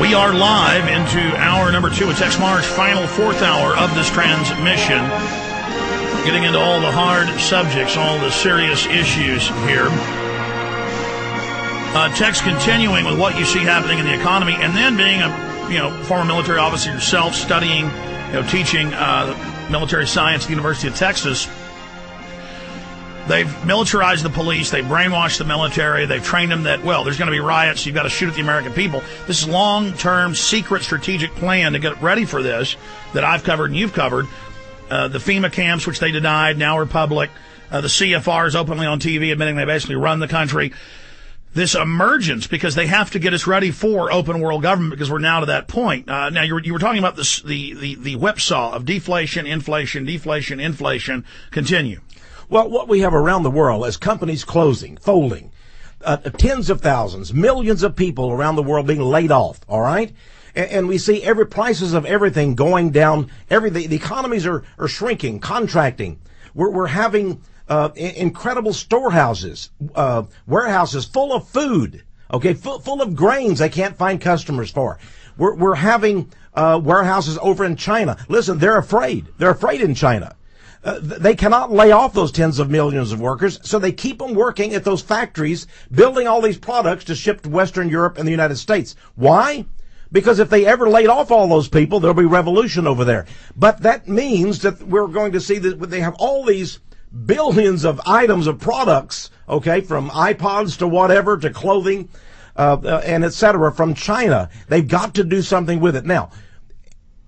We are live into hour number 2 of Texe Marrs' final 4th hour of this transmission. Getting into all the hard subjects, all the serious issues here. Texe continuing with what you see happening in the economy, and then being a former military officer yourself, studying, teaching military science at the University of Texas. They've militarized the police. They've brainwashed the military. They've trained them that, there's going to be riots. You've got to shoot at the American people. This is long-term, secret, strategic plan to get ready for this that I've covered and you've covered. The FEMA camps, which they denied, now are public. The CFR is openly on TV admitting they basically run the country. This emergence, because they have to get us ready for open world government, because we're now to that point. Now, you were talking about this, the whipsaw of deflation, inflation, deflation, inflation. Continue. Well, what we have around the world is companies closing, folding, tens of thousands, millions of people around the world being laid off, all right? And we see prices of everything going down. The economies are shrinking, contracting. We're having incredible storehouses, warehouses full of food, okay, full of grains they can't find customers for. We're having warehouses over in China. Listen, they're afraid. They're afraid in China. They cannot lay off those tens of millions of workers, so they keep them working at those factories, building all these products to ship to Western Europe and the United States. Why? Because if they ever laid off all those people, there'll be revolution over there. But that means that we're going to see that they have all these billions of items of products, okay, from iPods to whatever, to clothing, and et cetera, from China. They've got to do something with it. Now,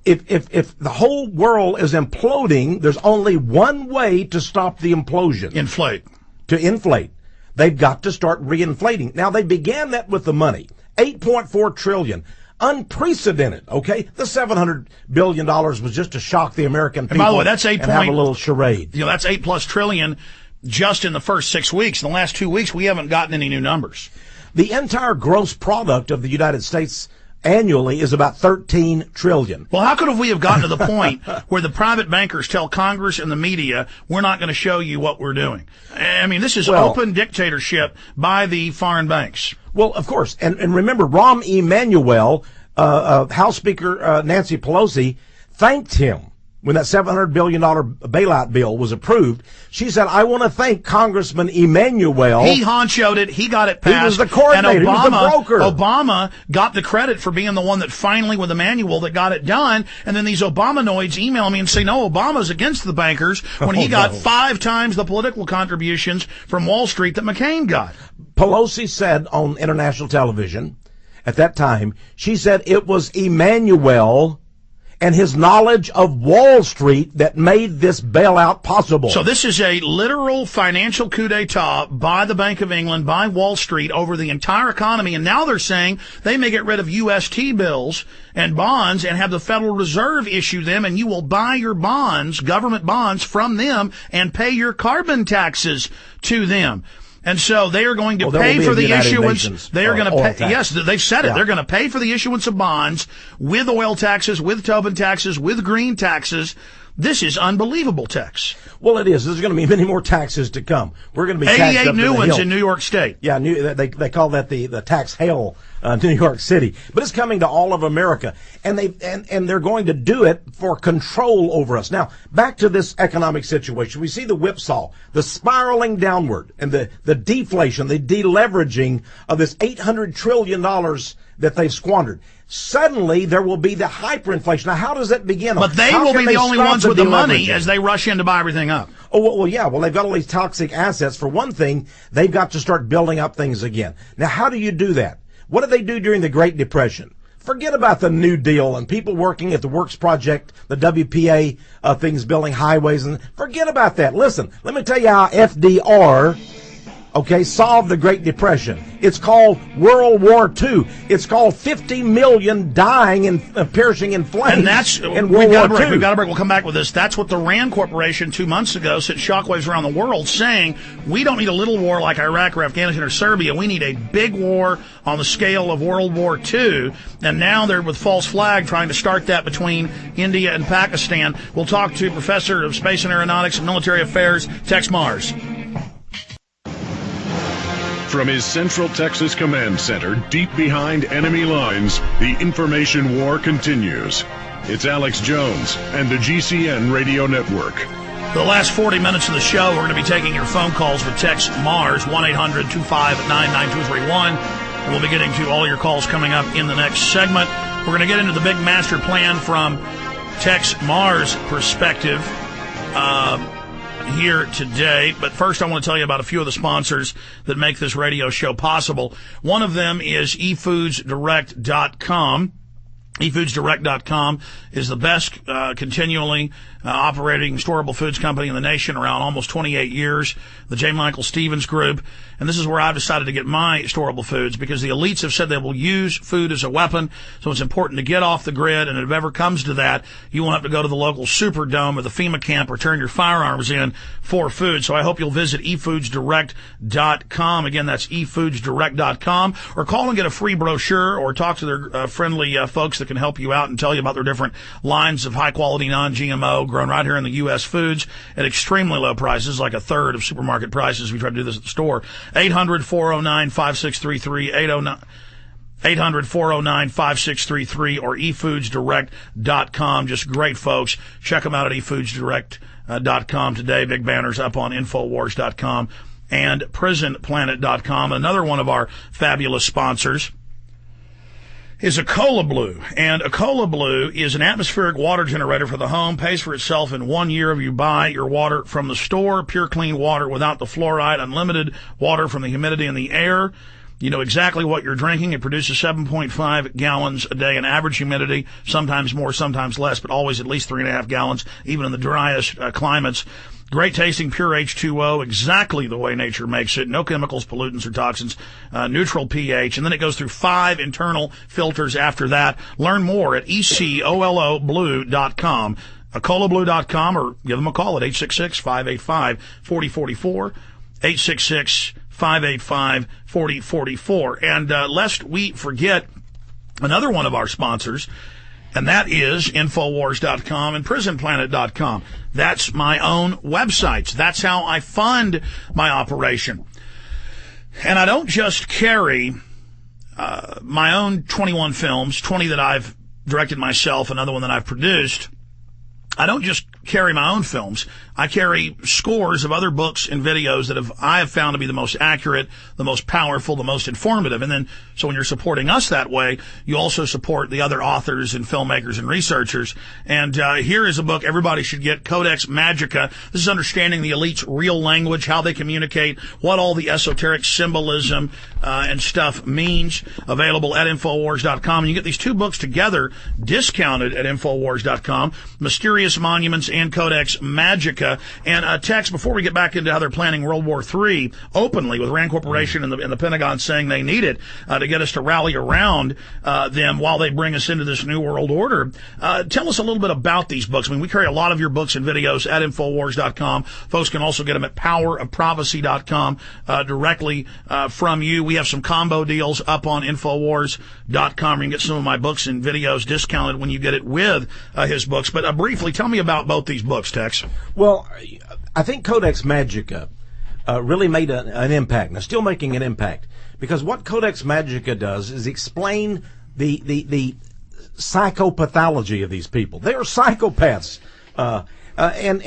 if the whole world is imploding, there's only one way to stop the implosion. Inflate. To inflate. They've got to start reinflating. Now, they began that with the money. $8.4 trillion. Unprecedented, okay? The $700 billion was just to shock the American people. And by the way, that's and have a little charade. That's $8+ trillion just in the first 6 weeks. In the last 2 weeks, we haven't gotten any new numbers. The entire gross product of the United States annually is about $13 trillion. Well, how could we have gotten to the point where the private bankers tell Congress and the media, we're not going to show you what we're doing? I mean, this is open dictatorship by the foreign banks. Well, of course. And remember, Rahm Emanuel, House Speaker Nancy Pelosi, thanked him when that $700 billion bailout bill was approved. She said, I want to thank Congressman Emanuel. He honchoed it. He got it passed. He was the coordinator. And Obama, he was the broker. Obama got the credit for being the one that finally, with Emanuel, that got it done. And then these Obamanoids email me and say, no, Obama's against the bankers when he got 5 times the political contributions from Wall Street that McCain got. Pelosi said on international television at that time, she said it was Emanuel and his knowledge of Wall Street that made this bailout possible. So this is a literal financial coup d'etat by the Bank of England, by Wall Street, over the entire economy. And now they're saying they may get rid of UST bills and bonds and have the Federal Reserve issue them, and you will buy your bonds, government bonds, from them and pay your carbon taxes to them. And so they are going to pay for the issuance. They are going to pay. Yes, they've said it. They're going to pay for the issuance of bonds with oil taxes, with Tobin taxes, with green taxes. This is unbelievable, Texe. Well, it is. There's going to be many more taxes to come. We're going to be 88 new ones in New York State. Yeah, they call that the tax hail, New York City. But it's coming to all of America, and they're going to do it for control over us. Now, back to this economic situation. We see the whipsaw, the spiraling downward, and the deflation, the deleveraging of this $800 trillion that they've squandered. Suddenly, there will be the hyperinflation. Now, how does that begin? But they will be the only ones with the money as they rush in to buy everything up. Oh, well, yeah. Well, they've got all these toxic assets. For one thing, they've got to start building up things again. Now, how do you do that? What did they do during the Great Depression? Forget about the New Deal and people working at the Works Project, the WPA, things building highways, and forget about that. Listen, let me tell you how FDR solved the Great Depression. It's called World War II. It's called 50 million dying and perishing in flames. And that's in World War II. We've got a break. We'll come back with this. That's what the Rand Corporation 2 months ago sent shockwaves around the world, saying we don't need a little war like Iraq or Afghanistan or Serbia. We need a big war on the scale of World War II. And now they're with false flag trying to start that between India and Pakistan. We'll talk to Professor of Space and Aeronautics and Military Affairs, Texe Marrs. From his Central Texas Command Center, deep behind enemy lines, the information war continues. It's Alex Jones and the GCN Radio Network. The last 40 minutes of the show, we're going to be taking your phone calls with Texe Marrs, 1-800-259-9231. And we'll be getting to all your calls coming up in the next segment. We're going to get into the big master plan from Texe Marrs' perspective here today. But first, I want to tell you about a few of the sponsors that make this radio show possible. One of them is efoodsdirect.com. efoodsdirect.com is the best continually operating storable foods company in the nation, around almost 28 years, the J. Michael Stevens Group. And this is where I've decided to get my storable foods, because the elites have said they will use food as a weapon. So it's important to get off the grid. And if it ever comes to that, you won't have to go to the local Superdome or the FEMA camp or turn your firearms in for food. So I hope you'll visit efoodsdirect.com. Again, that's efoodsdirect.com, or call and get a free brochure, or talk to their friendly folks that can help you out and tell you about their different lines of high quality non-GMO grown right here in the U.S. foods at extremely low prices, like a third of supermarket prices. We try to do this at the store. 800-409-5633, 800-409-5633, or efoodsdirect.com. Just great folks. Check them out at efoodsdirect.com today. Big banners up on Infowars.com and prisonplanet.com. Another one of our fabulous sponsors is Acola Blue. And Acola Blue is an atmospheric water generator for the home. Pays for itself in 1 year if you buy your water from the store. Pure, clean water without the fluoride. Unlimited water from the humidity in the air. You know exactly what you're drinking. It produces 7.5 gallons a day in average humidity, sometimes more, sometimes less, but always at least 3.5 gallons, even in the driest climates. Great tasting, pure H2O, exactly the way nature makes it. No chemicals, pollutants, or toxins. Neutral pH. And then it goes through 5 internal filters after that. Learn more at ECOLOblue.com. AcolaBlue.com, or give them a call at 866-585-4044. 866-585-4044. And lest we forget another one of our sponsors, and that is Infowars.com and PrisonPlanet.com. That's my own websites. That's how I fund my operation. And I don't just carry my own 21 films, 20 that I've directed myself, another one that I've produced. I don't just carry my own films. I carry scores of other books and videos that I have found to be the most accurate, the most powerful, the most informative. And then, so when you're supporting us that way, you also support the other authors and filmmakers and researchers. And here is a book everybody should get, Codex Magica. This is understanding the elite's real language, how they communicate, what all the esoteric symbolism and stuff means. Available at Infowars.com. And you get these two books together, discounted at Infowars.com, Mysterious Monuments and Codex Magica. And Texe, before we get back into how they're planning World War III openly, with Rand Corporation and the Pentagon saying they need it to get us to rally around them while they bring us into this new world order, tell us a little bit about these books. I mean, we carry a lot of your books and videos at Infowars.com. Folks can also get them at powerofprophecy.com directly from you. We have some combo deals up on Infowars.com. You can get some of my books and videos discounted when you get it with his books. But briefly, tell me about both these books, Texe. Well, I think Codex Magica really made an impact, and is still making an impact, because what Codex Magica does is explain the psychopathology of these people. They are psychopaths. And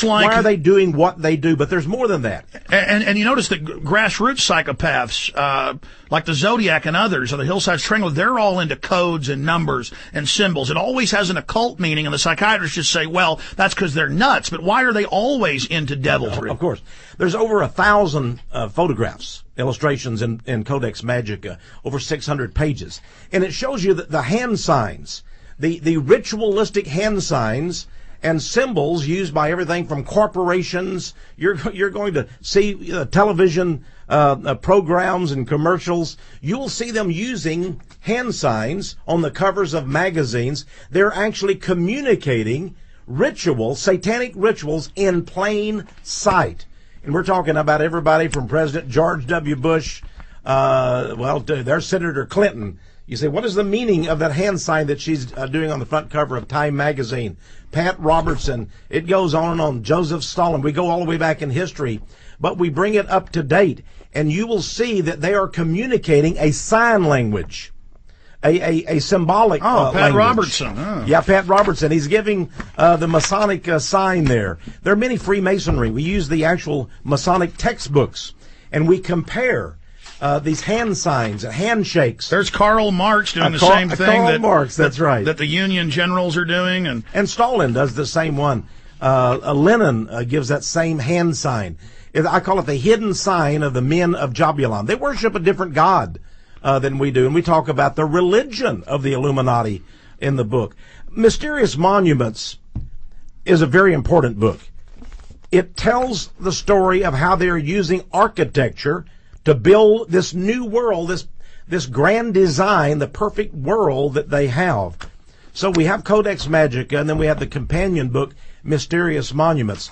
why are they doing what they do? But there's more than that. And you notice that grassroots psychopaths, like the Zodiac and others, or the Hillside Strangler, they're all into codes and numbers and symbols. It always has an occult meaning, and the psychiatrists just say, well, that's because they're nuts. But why are they always into deviltry? Of course. There's over 1,000 photographs, illustrations in Codex Magica, over 600 pages. And it shows you that the hand signs, the ritualistic hand signs and symbols used by everything from corporations. You're going to see television programs and commercials. You'll see them using hand signs on the covers of magazines. They're actually communicating rituals, satanic rituals, in plain sight. And we're talking about everybody from President George W. Bush, there's Senator Clinton, You say, what is the meaning of that hand sign that she's doing on the front cover of Time magazine? Pat Robertson, it goes on and on. Joseph Stalin, we go all the way back in history, but we bring it up to date, and you will see that they are communicating a sign language, a symbolic Pat language. Robertson. Oh. Yeah, Pat Robertson. He's giving the Masonic sign there. There are many Freemasonry. We use the actual Masonic textbooks, and we compare these hand signs and handshakes. There's Karl Marx doing the same thing. Karl Marx, that's right. That the Union generals are doing. And Stalin does the same one. Lenin gives that same hand sign. I call it the hidden sign of the men of Jabulon. They worship a different god than we do, and we talk about the religion of the Illuminati in the book. Mysterious Monuments is a very important book. It tells the story of how they are using architecture to build this new world, this grand design, the perfect world that they have. So we have Codex Magica, and then we have the companion book, Mysterious Monuments.